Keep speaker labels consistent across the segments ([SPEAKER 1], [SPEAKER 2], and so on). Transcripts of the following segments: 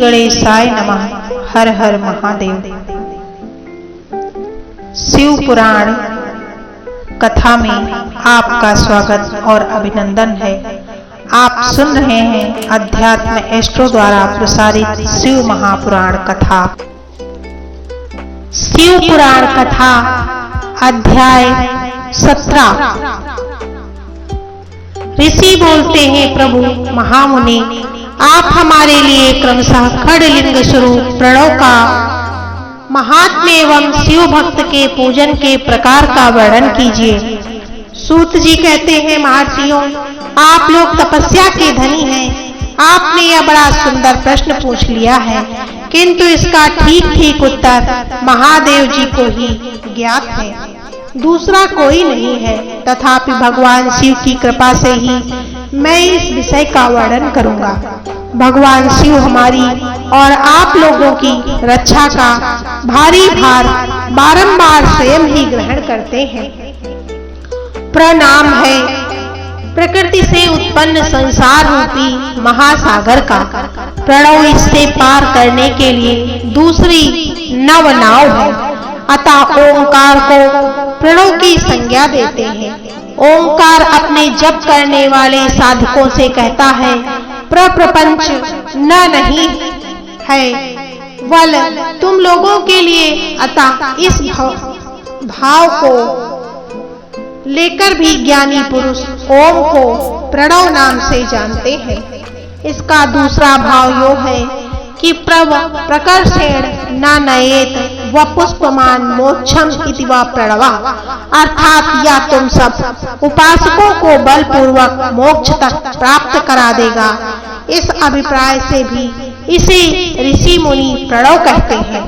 [SPEAKER 1] गणेशाय नमः। हर हर महादेव। शिव पुराण कथा में आपका स्वागत और अभिनंदन है। आप सुन रहे हैं अध्यात्म एस्ट्रो द्वारा प्रसारित शिव महापुराण कथा। शिव पुराण कथा अध्याय 17। ऋषि बोलते हैं, प्रभु महामुनि, आप हमारे लिए क्रमशः खड़लिंग स्वरूप प्रणव का महात्म्य एवं शिव भक्त के पूजन के प्रकार का वर्णन कीजिए। सूत जी कहते हैं, महर्षियों, आप लोग तपस्या के धनी हैं। आपने यह बड़ा सुंदर प्रश्न पूछ लिया है, किंतु इसका ठीक ठीक उत्तर महादेव जी को ही ज्ञात है, दूसरा कोई नहीं है। तथापि भगवान शिव की कृपा से ही मैं इस विषय का वर्णन करूंगा। भगवान शिव हमारी और आप लोगों की रक्षा का भारी भार बारंबार स्वयं ही ग्रहण करते हैं। प्रणाम है प्रकृति से उत्पन्न संसार रूपी महासागर का। प्रणव इससे पार करने के लिए दूसरी नव नाव है। अतः ओंकार को प्रणव की संज्ञा देते हैं। ओंकार अपने जप करने वाले साधकों से कहता है, प्रपंच न नहीं है वल तुम लोगों के लिए। अतः इस भाव को लेकर भी ज्ञानी पुरुष ओम को प्रणव नाम से जानते हैं। इसका दूसरा भाव यो है कि प्रकर्षेण न नयेत व पुष्पमान मोक्षम इति वा प्रणवा, अर्थात या तुम सब उपासकों को बलपूर्वक मोक्ष तक प्राप्त करा देगा। इस अभिप्राय से भी इसे ऋषि मुनि प्रणव कहते हैं।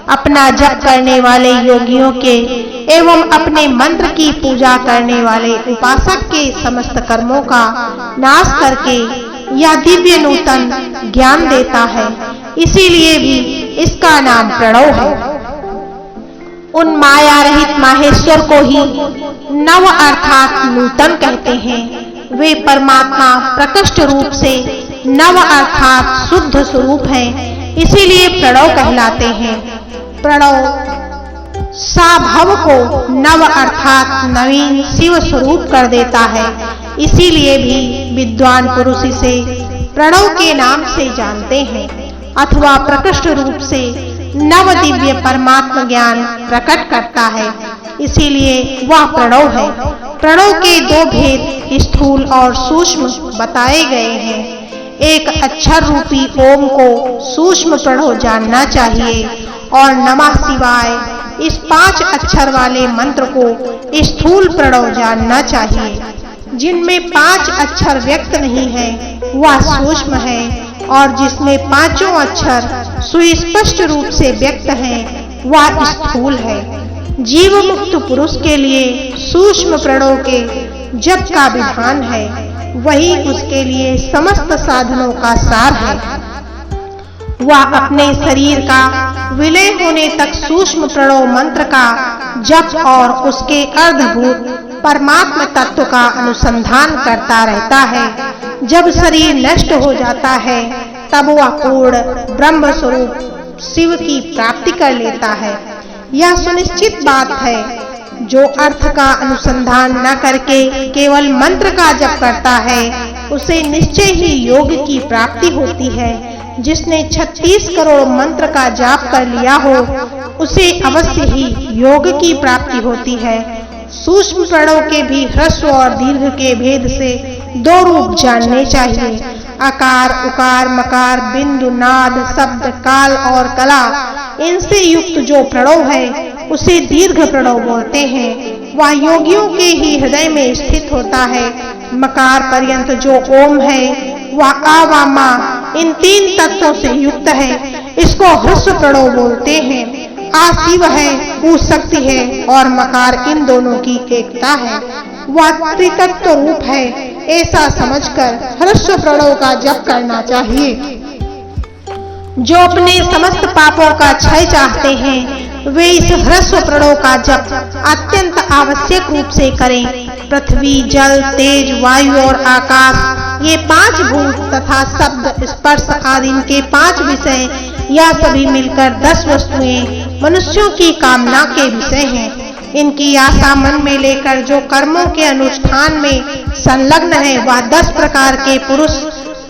[SPEAKER 1] अपना जप करने वाले योगियों के एवं अपने मंत्र की पूजा करने वाले उपासक के समस्त कर्मों का नाश करके यह दिव्य नूतन ज्ञान देता है, इसीलिए भी इसका नाम प्रणव है। उन माया रहित माहेश्वर को ही नव अर्थात नूतन कहते हैं। वे परमात्मा प्रकृष्ट रूप से नव अर्थात शुद्ध स्वरूप हैं, इसीलिए प्रणव कहलाते हैं। प्रणव साभव को नव अर्थात नवीन शिव स्वरूप कर देता है, इसीलिए भी विद्वान पुरुष इसे प्रणव के नाम से जानते हैं। अथवा प्रकृष्ट रूप से नव दिव्य परमात्मा ज्ञान प्रकट करता है, इसीलिए वह प्रणव है। प्रणव के दो भेद स्थूल और सूक्ष्म बताए गए हैं। एक अक्षर रूपी ओम को सूक्ष्म प्रणव जानना चाहिए और नमः शिवाय इस 5 अक्षर वाले मंत्र को स्थूल प्रणव जानना चाहिए। जिनमें 5 अक्षर व्यक्त नहीं है वह सूक्ष्म है, और जिसमें 5 अक्षर सुस्पष्ट रूप से व्यक्त हैं वह स्थूल है। जीव मुक्त पुरुष के लिए सूक्ष्म प्रणव के जप का विधान है, वही उसके लिए समस्त साधनों का सार है। वह अपने शरीर का विलय होने तक सूक्ष्म प्रणव मंत्र का जप और उसके अर्धभूत परमात्मा तत्व का अनुसंधान करता रहता है। जब शरीर नष्ट हो जाता है तब वह पूर्ण ब्रह्म स्वरूप शिव की प्राप्ति कर लेता है। यह सुनिश्चित बात है। जो अर्थ का अनुसंधान न करके केवल मंत्र का जप करता है उसे निश्चय ही योग की प्राप्ति होती है। जिसने 36 करोड़ मंत्र का जाप कर लिया हो उसे अवश्य ही योग की प्राप्ति होती है। सूक्ष्म प्रणव के भी ह्रस्व और दीर्घ के भेद से 2 रूप जानने चाहिए। आकार, उकार, मकार, बिंदु, नाद, शब्द, काल और कला, इनसे युक्त जो प्रणव है उसे दीर्घ प्रणव बोलते हैं। वह योगियों के ही हृदय में स्थित होता है। मकार पर्यंत जो ओम है वह आ व मा इन 3 तत्वों से युक्त है। इसको ह्रस्व प्रणव बोलते हैं। आ शिव है, ऊ शक्ति है और मकार इन दोनों की एकता है। वह त्रितत्व रूप है, ऐसा समझकर ह्रस्व प्रणव का जप करना चाहिए। जो अपने समस्त पापों का क्षय चाहते हैं वे इस ह्रस्व प्रणव का जप अत्यंत आवश्यक रूप से करें। पृथ्वी, जल, तेज, वायु और आकाश ये 5 भूत तथा शब्द, स्पर्श आदि इनके 5 विषय, यह सभी मिलकर 10 वस्तुएं मनुष्यों की कामना के विषय हैं। इनकी आशा मन में लेकर जो कर्मों के अनुष्ठान में संलग्न है, वह 10 प्रकार के पुरुष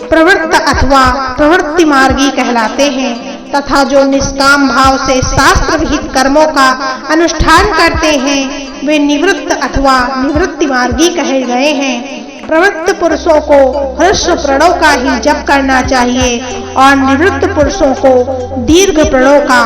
[SPEAKER 1] प्रवृत्त अथवा प्रवृत्ति मार्गी कहलाते हैं, तथा जो निष्काम भाव से शास्त्र विहित कर्मों का अनुष्ठान करते हैं, वे निवृत्त अथवा निवृत्ति मार्गी कहे गए हैं। प्रवृत्त पुरुषों को ह्रस्व प्रणव का ही जप करना चाहिए और निवृत्त पुरुषों को दीर्घ प्रणव का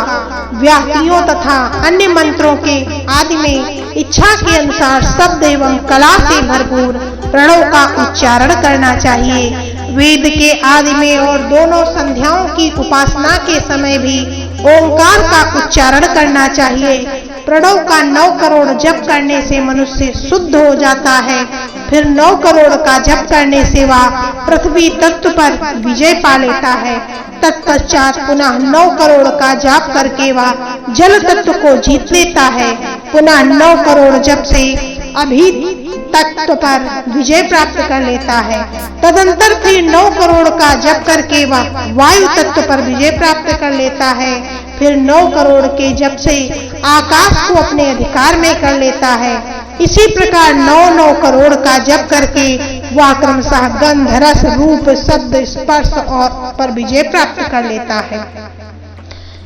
[SPEAKER 1] व्याहतियों तथा अन्य मंत्रों के आदि में इच्छा के अनुसार शब्द एवं कला से भरपूर प्रणव का उच्चारण करना चाहिए। वेद के आदि में और दोनों संध्याओं की उपासना के समय भी ओंकार का उच्चारण करना चाहिए। प्रणव का 9 करोड़ जप करने से मनुष्य शुद्ध हो जाता है। फिर 9 करोड़ का जप करने से वह पृथ्वी तत्व पर विजय पा लेता है। तत्पश्चात पुनः 9 करोड़ का जाप करके वह जल तत्व को जीत लेता है। पुनः 9 करोड़ जप से अभी तत्व पर विजय प्राप्त कर लेता है। तदंतर फिर 9 करोड़ का जप करके वह वायु तत्व पर विजय प्राप्त कर लेता है। फिर 9 करोड़ के जप से आकाश को अपने अधिकार में कर लेता है। इसी प्रकार 9 करोड़ का जप करके वह क्रमशः गंध, रस, रूप, शब्द, स्पर्श और पर विजय प्राप्त कर लेता है।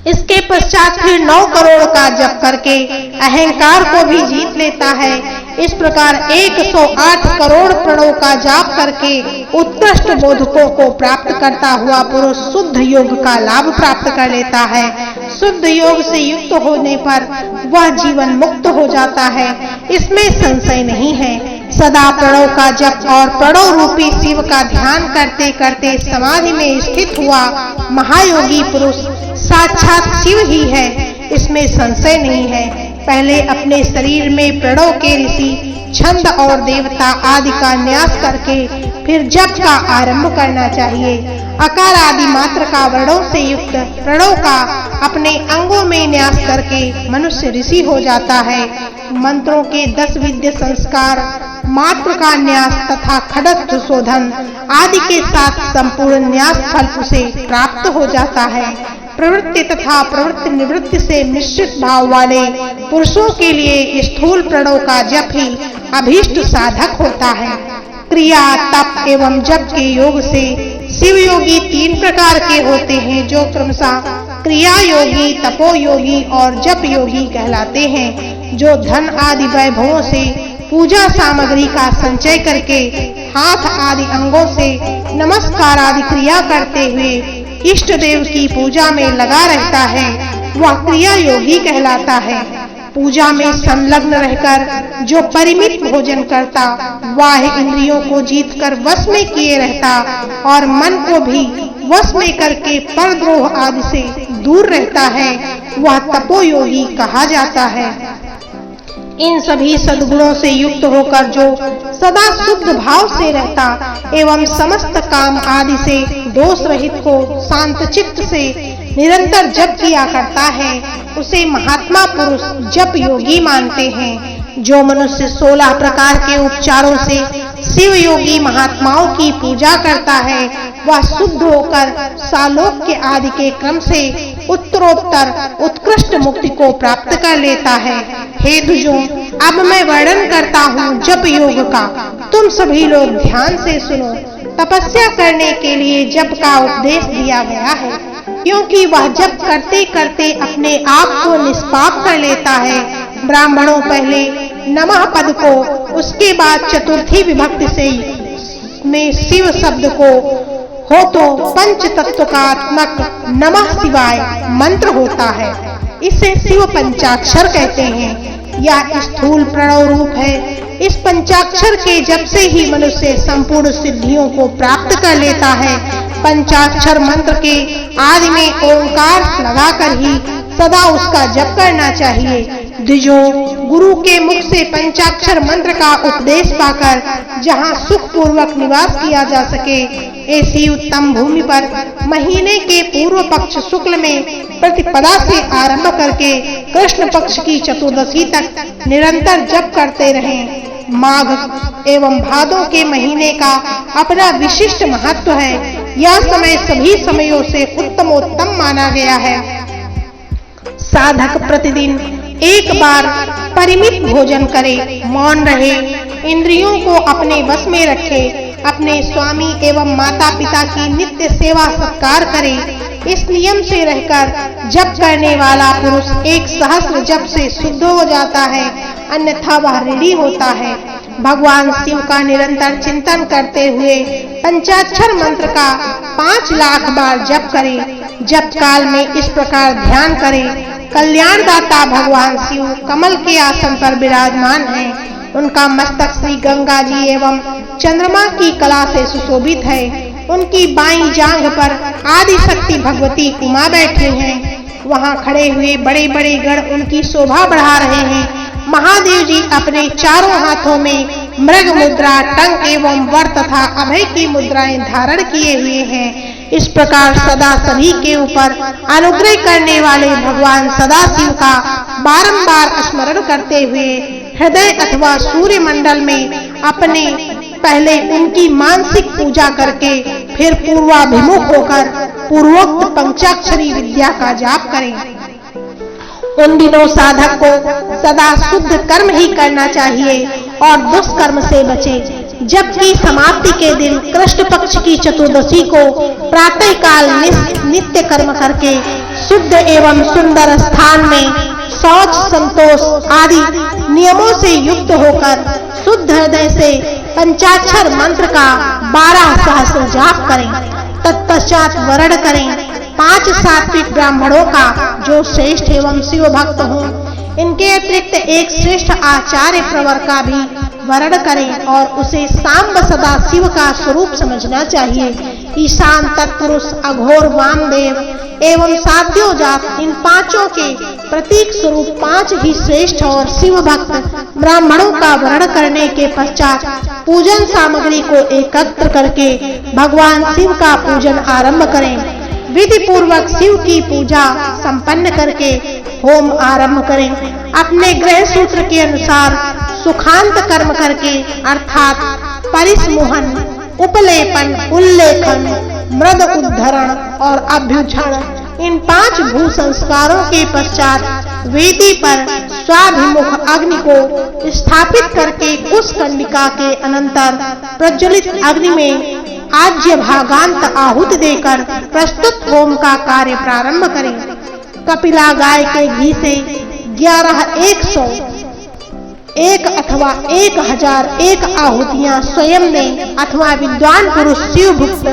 [SPEAKER 1] इसके पश्चात फिर 9 करोड़ का जप करके अहंकार को भी जीत लेता है। इस प्रकार 108 करोड़ प्रणव का जाप करके उत्कृष्ट बोधकों को प्राप्त करता हुआ पुरुष शुद्ध योग का लाभ प्राप्त कर लेता है। शुद्ध योग से युक्त होने पर वह जीवन मुक्त हो जाता है, इसमें संशय नहीं है। सदा प्रणव का जप और प्रणव रूपी शिव का ध्यान करते करते समाधि में स्थित हुआ महायोगी पुरुष साक्षात शिव ही है, इसमें संशय नहीं है। पहले अपने शरीर में प्रणव के ऋषि, छंद और देवता आदि का न्यास करके फिर जप का आरंभ करना चाहिए। अकार आदि मात्र का वर्णों से युक्त प्रणव का अपने अंगों में न्यास करके मनुष्य ऋषि हो जाता है। मंत्रों के 10 विद्य संस्कार, मात्र का न्यास तथा खड़त्व शोधन आदि के साथ संपूर्ण न्यास फल उसे प्राप्त हो जाता है। प्रवृत्ति तथा प्रवृत्ति निवृत्ति से मिश्रित भाव वाले पुरुषों के लिए स्थूल प्रणव का जप ही अभीष्ट साधक होता है। क्रिया, तप एवं जप के योग से शिव योगी 3 प्रकार के होते हैं, जो क्रमशः क्रिया योगी, तपो योगी और जप योगी कहलाते हैं। जो धन आदि वैभवों से पूजा सामग्री का संचय करके हाथ आदि अंगों से नमस्कार आदि क्रिया करते हुए इष्ट देव की पूजा में लगा रहता है, वह क्रिया योगी कहलाता है। पूजा में संलग्न रहकर जो परिमित भोजन करता, वह इंद्रियों को जीतकर वश में किए रहता और मन को भी वश में करके परद्रोह आदि से दूर रहता है, वह तपोयोगी कहा जाता है। इन सभी सद्गुणों से युक्त होकर जो सदा शुद्ध भाव से रहता एवं समस्त काम आदि से दोष रहित को शांत चित्त से निरंतर जप किया करता है, उसे महात्मा पुरुष जप योगी मानते हैं। जो मनुष्य 16 प्रकार के उपचारों से शिव योगी महात्माओं की पूजा करता है, वह शुद्ध होकर सालोक्य आदि के क्रम से उत्तरोत्तर उत्कृष्ट मुक्ति को प्राप्त कर लेता है। हे दुजों, अब मैं वर्णन करता हूँ जप योग का, तुम सभी लोग ध्यान से सुनो। तपस्या करने के लिए जप का उपदेश दिया गया है, क्योंकि वह जप करते करते अपने आप को निष्पाप कर लेता है। ब्राह्मणों पहले नमः पद को, उसके बाद चतुर्थी विभक्ति से में शिव शब्द को हो तो पंच तत्वकात्मक नमः शिवाय मंत्र होता है। इसे शिव पंचाक्षर कहते हैं। यह स्थूल प्रणव रूप है। इस पंचाक्षर के जप से ही मनुष्य संपूर्ण सिद्धियों को प्राप्त कर लेता है। पंचाक्षर मंत्र के आदि में ओंकार लगाकर ही सदा उसका जप करना चाहिए। द्विजों, गुरु के मुख से पंचाक्षर मंत्र का उपदेश पाकर जहाँ सुख पूर्वक निवास किया जा सके, ऐसी उत्तम भूमि पर महीने के पूर्व पक्ष शुक्ल में प्रतिपदा से आरंभ करके कृष्ण पक्ष की चतुर्दशी तक निरंतर जप करते रहें। माघ एवं भादों के महीने का अपना विशिष्ट महत्व है। यह समय सभी समयों से उत्तमोत्तम माना गया है। साधक प्रतिदिन एक बार परिमित भोजन करे, मौन रहे, इंद्रियों को अपने वश में रखे, अपने स्वामी एवं माता पिता की नित्य सेवा सत्कार करे। इस नियम से रहकर जप करने वाला पुरुष 1 सहस्र जप से शुद्ध हो जाता है, अन्यथा वह ऋणी होता है। भगवान शिव का निरंतर चिंतन करते हुए पंचाक्षर मंत्र का 5 लाख बार जप करे। जप काल में इस प्रकार ध्यान करे, कल्याणदाता भगवान शिव कमल के आसन पर विराजमान हैं। उनका मस्तक श्री गंगा जी एवं चंद्रमा की कला से सुशोभित है। उनकी बाईं जांघ पर आदि शक्ति भगवती उमा बैठी हैं। वहां खड़े हुए बड़े बड़े गण उनकी शोभा बढ़ा रहे हैं। महादेव जी अपने चारों हाथों में मृग मुद्रा, टंक एवं वर तथा अभय की मुद्राएं धारण किए हुए हैं। इस प्रकार सदा सभी के ऊपर अनुग्रह करने वाले भगवान सदाशिव का बारंबार स्मरण करते हुए हृदय अथवा सूर्य मंडल में अपने पहले उनकी मानसिक पूजा करके फिर पूर्वाभिमुख होकर पूर्वोक्त पंचाक्षरी विद्या का जाप करें। उन दिनों साधक को सदा शुद्ध कर्म ही करना चाहिए और दुष्कर्म से बचे। जबकि समाप्ति के दिन कृष्ण पक्ष की चतुर्दशी को प्रातः काल नित्य कर्म करके शुद्ध एवं सुंदर स्थान में शौच, संतोष आदि नियमों से युक्त होकर शुद्ध हृदय से पंचाक्षर मंत्र का 12 सहस्र जाप करें। तत्पश्चात वरण करें 5 सात्विक ब्राह्मणों का जो श्रेष्ठ एवं शिव भक्त हों। इनके अतिरिक्त एक श्रेष्ठ आचार्य प्रवर का भी वरण करें और उसे सांब सदा शिव का स्वरूप समझना चाहिए। ईशान, तत्पुरुष, अघोर, वामदेव एवं साध्यो जात इन पांचों के प्रतीक स्वरूप 5 ही श्रेष्ठ और शिव भक्त ब्राह्मणों का वरण करने के पश्चात पूजन सामग्री को एकत्र करके भगवान शिव का पूजन आरंभ करें। विधि पूर्वक शिव की पूजा संपन्न करके होम आरंभ करें। अपने ग्रह सूत्र के अनुसार सुखांत कर्म करके अर्थात परिसमोहन, उपलेपन, उल्लेखन, मृद उद्धरण और अभ्युक्षण इन 5 भू संस्कारों के पश्चात वेदी पर स्वाभिमुख अग्नि को स्थापित करके कुश कंडिका के अनंतर प्रज्वलित अग्नि में आज्य भागांत आहुति देकर प्रस्तुत होम का कार्य प्रारंभ करें। कपिला गाय के घी से 11, 100, 1 अथवा 1001 आहुतियां स्वयं ने अथवा विद्वान पुरुष शिव भक्त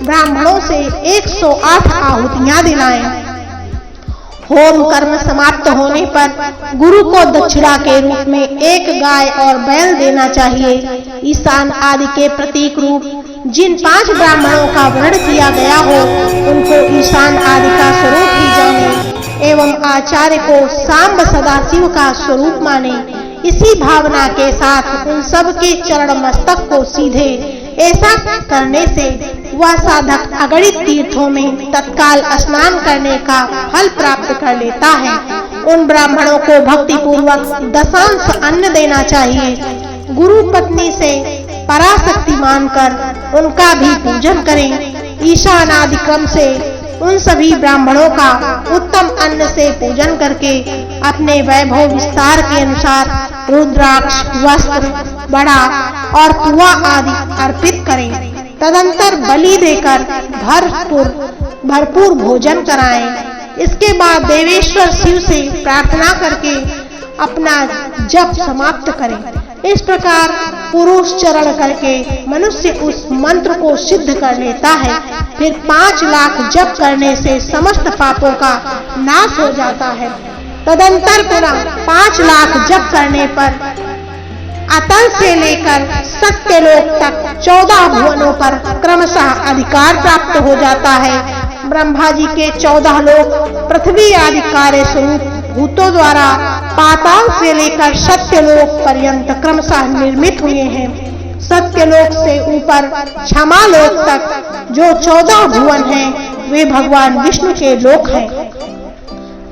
[SPEAKER 1] ब्राह्मणों से 108 आहुतियां दिलाएं। होम कर्म समाप्त होने पर गुरु को दक्षिणा के रूप में 1 गाय और बैल देना चाहिए। ईशान आदि के प्रतीक रूप जिन 5 ब्राह्मणों का वर्ण किया गया हो उनको ईशान आदि का स्वरूप ही जाने एवं आचार्य को सांब सदाशिव का स्वरूप माने। इसी भावना के साथ उन सब के चरण मस्तक को सीधे। ऐसा करने से वह साधक अगणित तीर्थों में तत्काल स्नान करने का फल प्राप्त कर लेता है। उन ब्राह्मणों को भक्ति पूर्वक दशांश अन्न देना चाहिए। गुरु पत्नी से पराशक्ति मानकर उनका भी पूजन करें। ईशान आदि क्रम से उन सभी ब्राह्मणों का उत्तम अन्न से पूजन करके अपने वैभव विस्तार के अनुसार रुद्राक्ष, वस्त्र, बड़ा और पुआ आदि अर्पित करें। तदंतर बलि देकर भरपूर भोजन कराएं। इसके बाद देवेश्वर शिव से प्रार्थना करके अपना जप समाप्त करें। इस प्रकार पुरुष चरण करके मनुष्य उस मंत्र को सिद्ध कर लेता है। फिर 5 लाख जप करने से समस्त पापों का नाश हो जाता है। तदंतर पुनः 5 लाख जप करने पर अतल से लेकर सत्यलोक तक 14 भुवनों पर क्रमशः अधिकार प्राप्त हो जाता है। ब्रह्मा जी के 14 लोक पृथ्वी आदि कार्य स्वरूप भूतों द्वारा पाताल से लेकर सत्यलोक पर्यंत क्रमशः निर्मित हुए हैं। सत्यलोक से ऊपर क्षमालोक तक जो 14 भुवन हैं वे भगवान विष्णु के लोक हैं।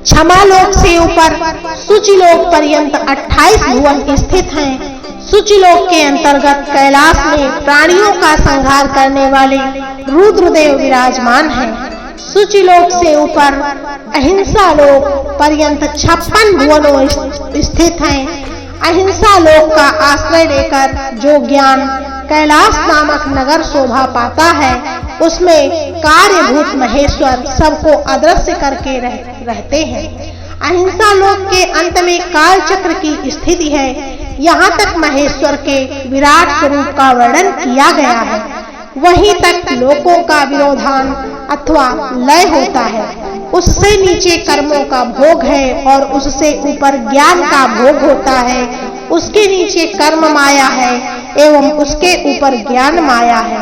[SPEAKER 1] क्षमालोक से ऊपर सूचिलोक पर्यंत 28 भुवन स्थित हैं सूचिलोक के अंतर्गत कैलाश में प्राणियों का संहार करने वाले रुद्रदेव विराजमान हैं। सूचिलोक से ऊपर अहिंसा लोक पर्यंत 56 भुवनों स्थित हैं। अहिंसा लोक का आश्रय लेकर जो ज्ञान कैलाश नामक नगर शोभा पाता है, उसमें कार्यभूत महेश्वर सबको अदृश्य करके रहते हैं। अहिंसा लोक के अंत में काल चक्र की स्थिति है। यहाँ तक महेश्वर के विराट स्वरूप का वर्णन किया गया है। वहीं तक लोकों का विरोधान अथवा लय होता है। उससे नीचे कर्मों का भोग है और उससे ऊपर ज्ञान का भोग होता है। उसके नीचे कर्म माया है एवं उसके ऊपर ज्ञान माया है।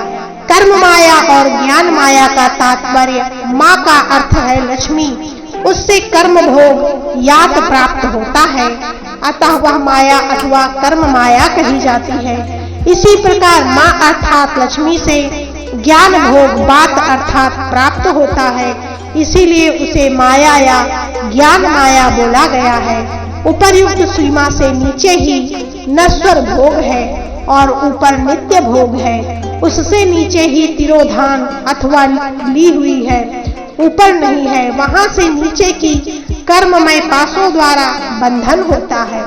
[SPEAKER 1] कर्म माया और ज्ञान माया का तात्पर्य माँ का अर्थ है लक्ष्मी। उससे कर्म भोग यात प्राप्त होता है, अतः वह माया अथवा कर्म माया कही जाती है। इसी प्रकार माँ अर्थात लक्ष्मी से ज्ञान भोग बात अर्थात प्राप्त होता है, इसीलिए उसे माया या ज्ञान माया बोला गया है। उपर्युक्त सीमा से नीचे ही नश्वर भोग है और ऊपर नित्य भोग है। उससे नीचे ही तिरोधान अथवा ली हुई है, ऊपर नहीं है। वहां से नीचे की कर्ममय पाशों द्वारा बंधन होता है,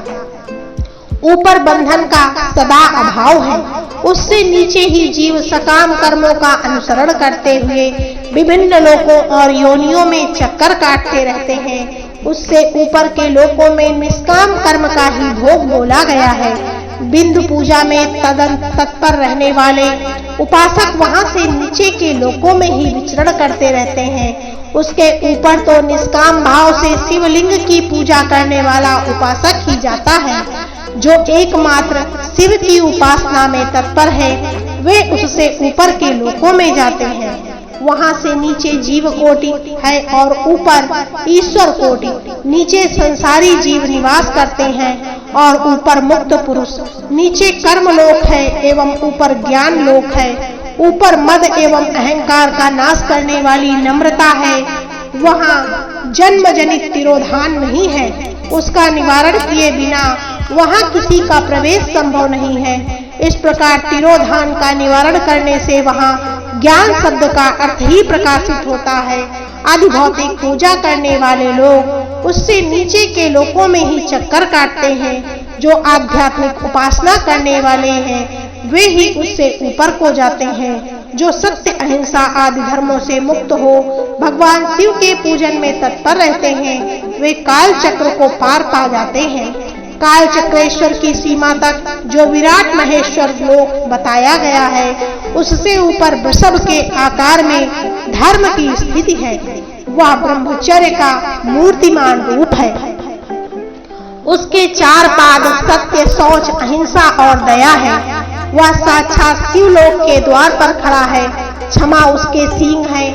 [SPEAKER 1] ऊपर बंधन का सदा अभाव है। उससे नीचे ही जीव सकाम कर्मों का अनुसरण करते हुए विभिन्न लोकों और योनियों में चक्कर काटते रहते हैं। उससे ऊपर के लोकों में निष्काम कर्म का ही भोग बोला गया है। बिंदु पूजा में तत्पर रहने वाले उपासक वहां से नीचे के लोकों में ही विचरण करते रहते हैं। उसके ऊपर तो निष्काम भाव से शिवलिंग की पूजा करने वाला उपासक ही जाता है। जो एकमात्र शिव की उपासना में तत्पर है, वे उससे ऊपर के लोकों में जाते हैं। वहां से नीचे जीव कोटि है और ऊपर ईश्वर कोटि। नीचे संसारी जीव निवास करते हैं और ऊपर मुक्त पुरुष। नीचे कर्म लोक है एवं ऊपर ज्ञान लोक है। ऊपर मद एवं अहंकार का नाश करने वाली नम्रता है। वहां जन्म जनित तिरोधान नहीं है। उसका निवारण किए बिना वहां किसी का प्रवेश संभव नहीं है। इस प्रकार तिरोधान का निवारण करने से वहां ज्ञान शब्द का अर्थ ही प्रकाशित होता है। आदि भौतिक पूजा करने वाले लोग उससे नीचे के लोकों में ही चक्कर काटते हैं। जो आध्यात्मिक उपासना करने वाले हैं, वे ही उससे ऊपर को जाते हैं। जो सत्य अहिंसा आदि धर्मों से मुक्त हो भगवान शिव के पूजन में तत्पर रहते हैं, वे काल चक्र को पार पा जाते हैं। काल चक्रेश्वर की सीमा तक जो विराट महेश्वर लोक बताया गया है, उससे ऊपर वृषभ के आकार में धर्म की स्थिति है। वह ब्रह्मचर्य का मूर्तिमान रूप है। उसके 4 पाद सत्य, शौच, अहिंसा और दया है। वह साक्षात शिवलोक के द्वार पर खड़ा है। क्षमा उसके सींग है,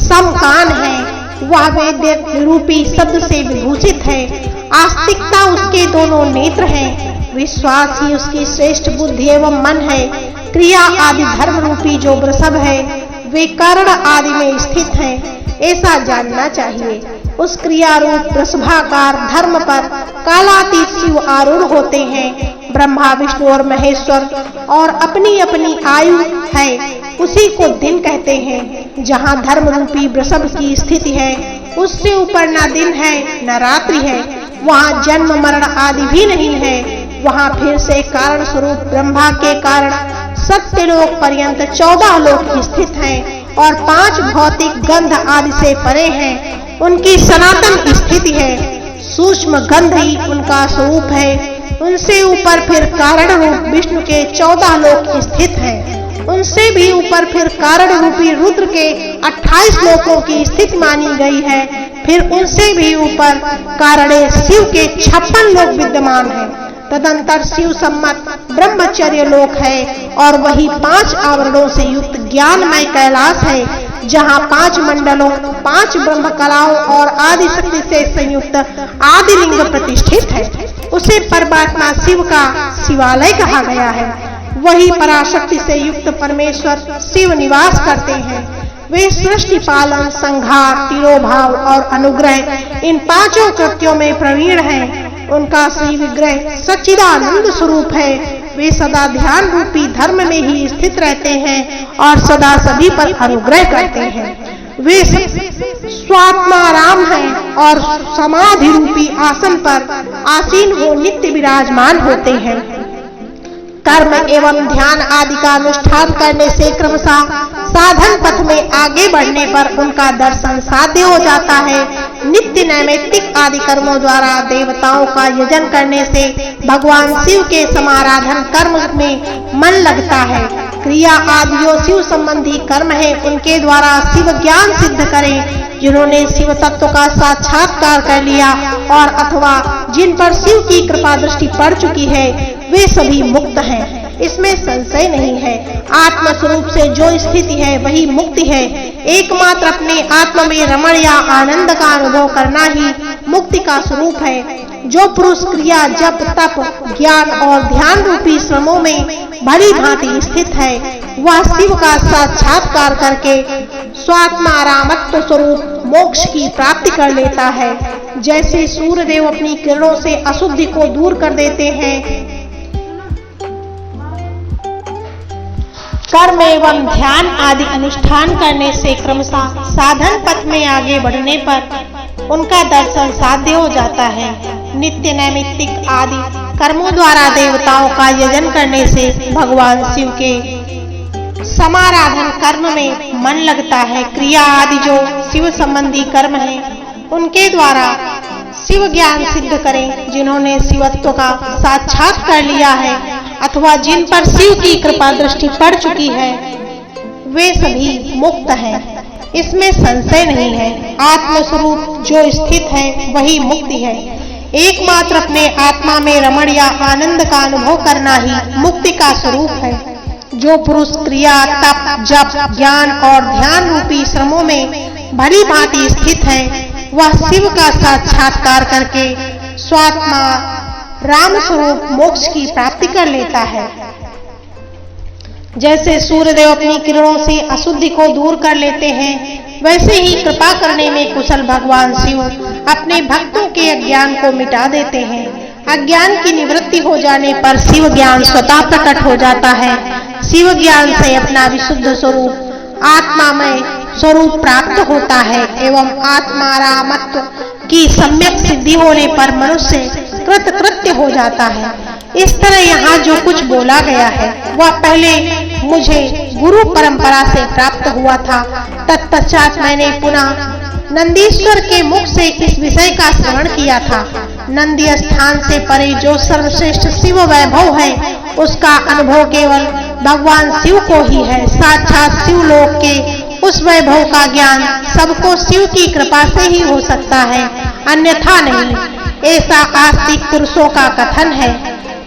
[SPEAKER 1] सम कान है। वह वेद्य रूपी शब्द से विभूषित है। आस्तिकता उसके दोनों नेत्र हैं। विश्वास ही उसकी श्रेष्ठ बुद्धि एवं मन है। क्रिया आदि धर्म रूपी जो वृषभ है, वे कर्ण आदि में स्थित हैं, ऐसा जानना चाहिए। उस क्रिया रूप वृषभाकार धर्म पर कालातीत शिव आरूढ़ होते हैं। ब्रह्मा, विष्णु और महेश्वर और अपनी अपनी आयु है, उसी को दिन कहते हैं। जहाँ धर्म रूपी वृषभ की स्थिति है, उससे ऊपर न दिन है न रात्रि है। वहाँ जन्म मरण आदि भी नहीं है। वहाँ फिर से कारण स्वरूप ब्रह्मा के कारण सत्यलोक पर्यंत 14 लोक स्थित हैं और 5 भौतिक गंध आदि से परे हैं। उनकी सनातन स्थिति है। सूक्ष्म गंध ही उनका स्वरूप है। उनसे ऊपर फिर कारण रूप विष्णु के 14 लोक स्थित हैं। उनसे भी ऊपर फिर कारण रूपी रुद्र के 28 लोकों की स्थिति मानी गई है। फिर उनसे भी ऊपर कारणे शिव के 56 लोक विद्यमान हैं। तदंतर शिव सम्मत ब्रह्मचर्य लोक है और वही 5 आवरणों से युक्त ज्ञानमय कैलाश है, जहाँ 5 मंडलों, 5 ब्रह्म कलाओं और आदि शक्ति से संयुक्त आदि लिंग प्रतिष्ठित है। उसे परमात्मा शिव का शिवालय कहा गया है। वही पराशक्ति से युक्त परमेश्वर शिव निवास करते हैं। वे सृष्टि पालन, संहार, तिरोभाव और अनुग्रह इन 5 कृत्यों में प्रवीण हैं। उनका श्री विग्रह सच्चिदानंद स्वरूप है। वे सदा ध्यान रूपी धर्म में ही स्थित रहते हैं और सदा सभी पर अनुग्रह करते हैं। वे स्वात्माराम हैं और समाधि रूपी आसन पर आसीन हो नित्य विराजमान होते हैं। कर्म एवं ध्यान आदि का अनुष्ठान करने से क्रमशः साधन पथ में आगे बढ़ने पर उनका दर्शन साध्य हो जाता है। नित्य नैमित्तिक आदि कर्मों द्वारा देवताओं का यजन करने से भगवान शिव के समाराधन कर्म में मन लगता है। क्रिया आदि जो शिव संबंधी कर्म है उनके द्वारा शिव ज्ञान सिद्ध करें। जिन्होंने शिव तत्व का साक्षात्कार कर लिया और अथवा जिन पर शिव की कृपा दृष्टि पड़ चुकी है वे सभी मुक्त हैं, इसमें संशय नहीं है। आत्म स्वरूप से जो स्थिति है वही मुक्ति है। एकमात्र अपने आत्मा में रमण या आनंद का अनुभव करना ही मुक्ति का स्वरूप है। जो पुरुष क्रिया जप तप ज्ञान और ध्यान रूपी श्रमों में भली भांति स्थित है वह शिव का साक्षात्कार करके स्वात्मारामत्व स्वरूप मोक्ष की प्राप्ति कर लेता है। जैसे सूर्यदेव अपनी किरणों से अशुद्धि को दूर कर देते हैं, कर्म एवं ध्यान आदि अनुष्ठान करने से क्रमशः साधन पथ में आगे बढ़ने पर उनका दर्शन साध्य हो जाता है। नित्य नैमित्तिक आदि कर्मों द्वारा देवताओं का यजन करने से भगवान शिव के समाराधन कर्म में मन लगता है। क्रिया आदि जो शिव संबंधी कर्म है उनके द्वारा शिव ज्ञान सिद्ध करें। जिन्होंने शिवत्व का साक्षात कर लिया है अथवा जिन पर शिव की कृपा दृष्टि पड़ चुकी है वे सभी मुक्त हैं, इसमें संशय नहीं है। आत्मस्वरूप जो स्थित है वही मुक्ति है। एकमात्र अपने आत्मा में रमण या आनंद का अनुभव करना ही मुक्ति का स्वरूप है। जो पुरुष क्रिया तप जप ज्ञान और ध्यान रूपी श्रमों में भली भांति स्थित है वह शिव का साक्षात्कार करके स्वात्मा राम स्वरूप मोक्ष की प्राप्ति कर लेता है। जैसे सूर्यदेव अपनी किरणों से अशुद्धि को दूर कर लेते हैं वैसे ही कृपा करने में कुशल भगवान शिव अपने भक्तों के अज्ञान को मिटा देते हैं। अज्ञान की निवृत्ति हो जाने पर शिव ज्ञान स्वतः प्रकट हो जाता है। शिव ज्ञान से अपना विशुद्ध स्वरूप आत्मामय स्वरूप प्राप्त होता है एवं आत्मारामत्व की सम्यक सिद्धि होने पर मनुष्य कृतकृत्य हो जाता है। इस तरह यहाँ जो कुछ बोला गया है वह पहले मुझे गुरु परंपरा से प्राप्त हुआ था। तत्पश्चात मैंने पुनः नंदीश्वर के मुख से इस विषय का श्रवण किया था। नंदी स्थान से परे जो सर्वश्रेष्ठ शिव वैभव है उसका अनुभव केवल भगवान शिव को ही है। साक्षात शिव लोक के उस वैभव का ज्ञान सबको शिव की कृपा से ही हो सकता है, अन्यथा नहीं, ऐसा आस्तिक पुरुषों का कथन है।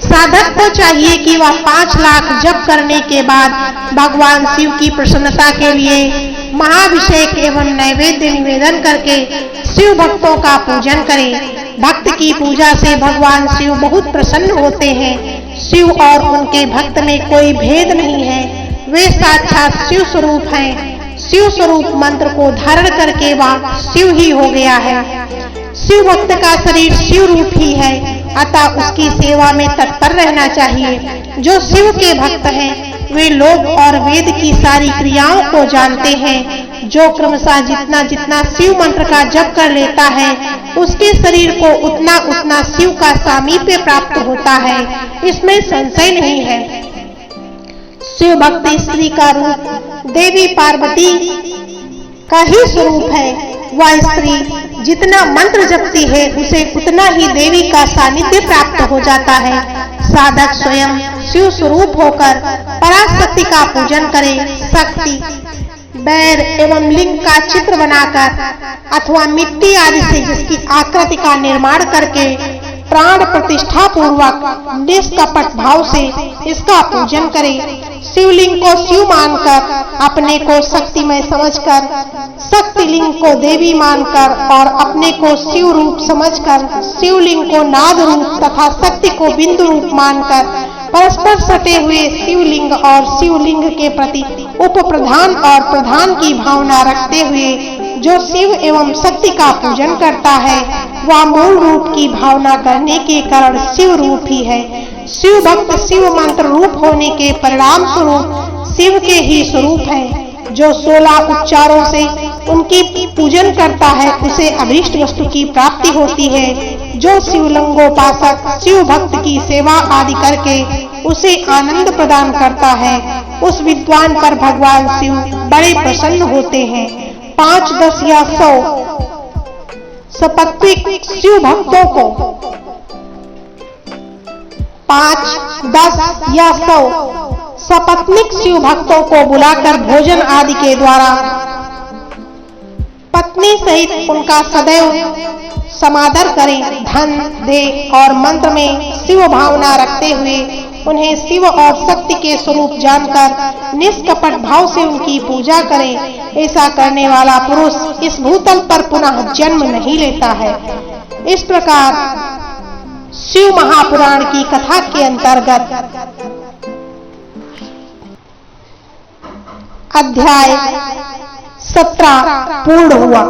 [SPEAKER 1] साधक को चाहिए कि वह 5 लाख जप करने के बाद भगवान शिव की प्रसन्नता के लिए महाभिषेक एवं नैवेद्य निवेदन करके शिव भक्तों का पूजन करे। भक्त की पूजा से भगवान शिव बहुत प्रसन्न होते हैं। शिव और उनके भक्त में कोई भेद नहीं है, वे साक्षात शिव स्वरूप हैं। शिव स्वरूप मंत्र को धारण करके वह शिव ही हो गया है। शिव भक्त का शरीर शिव रूप ही है, अतः उसकी सेवा में तत्पर रहना चाहिए। जो शिव के भक्त हैं वे लोक और वेद की सारी क्रियाओं को जानते हैं। जो क्रमशः जितना जितना शिव मंत्र का जप कर लेता है उसके शरीर को उतना उतना शिव का सामीप्य प्राप्त होता है, इसमें संशय नहीं है। शिव भक्त स्त्री का रूप देवी पार्वती का ही स्वरूप है। वह स्त्री जितना मंत्र जपती है उसे उतना ही देवी का सानिध्य प्राप्त हो जाता है। साधक स्वयं शिव स्वरूप होकर पराशक्ति का पूजन करे। शक्ति बैर एवं लिंग का चित्र बनाकर अथवा मिट्टी आदि से जिसकी आकृति का निर्माण करके प्राण प्रतिष्ठा पूर्वक निष्कपट भाव से इसका पूजन करे। शिवलिंग को शिव मानकर, अपने को शक्तिमय समझकर, शक्तिलिंग को देवी मानकर और अपने को शिव रूप समझकर शिवलिंग को नाद रूप तथा शक्ति को बिंदु रूप मानकर परस्पर सटे हुए शिवलिंग और शिवलिंग के प्रति उप प्रधान और प्रधान की भावना रखते हुए जो शिव एवं शक्ति का पूजन करता है वह मूल रूप की भावना करने के कारण शिव रूप ही है। शिव भक्त शिव मंत्र रूप होने के परिणाम स्वरूप शिव के ही स्वरूप है। जो 16 उपचारों से उनकी पूजन करता है उसे अभीष्ट वस्तु की प्राप्ति होती है। जो शिवलिंगोपासक शिव भक्त की सेवा आदि करके उसे आनंद प्रदान करता है, उस विद्वान पर भगवान शिव बड़े प्रसन्न होते हैं। 5, 10 या 100 सपत्निक शिव भक्तों को 5, 10 या 100 सपत्निक शिव भक्तों को बुलाकर भोजन आदि के द्वारा पत्नी सहित उनका सदैव समादर करें। धन दे और मंत्र में शिव भावना रखते हुए उन्हें शिव और शक्ति के स्वरूप जानकर निष्कपट भाव से उनकी पूजा करें। ऐसा करने वाला पुरुष इस भूतल पर पुनः जन्म नहीं लेता है। इस प्रकार शिव महापुराण की कथा के अंतर्गत अध्याय 17 पूर्ण हुआ।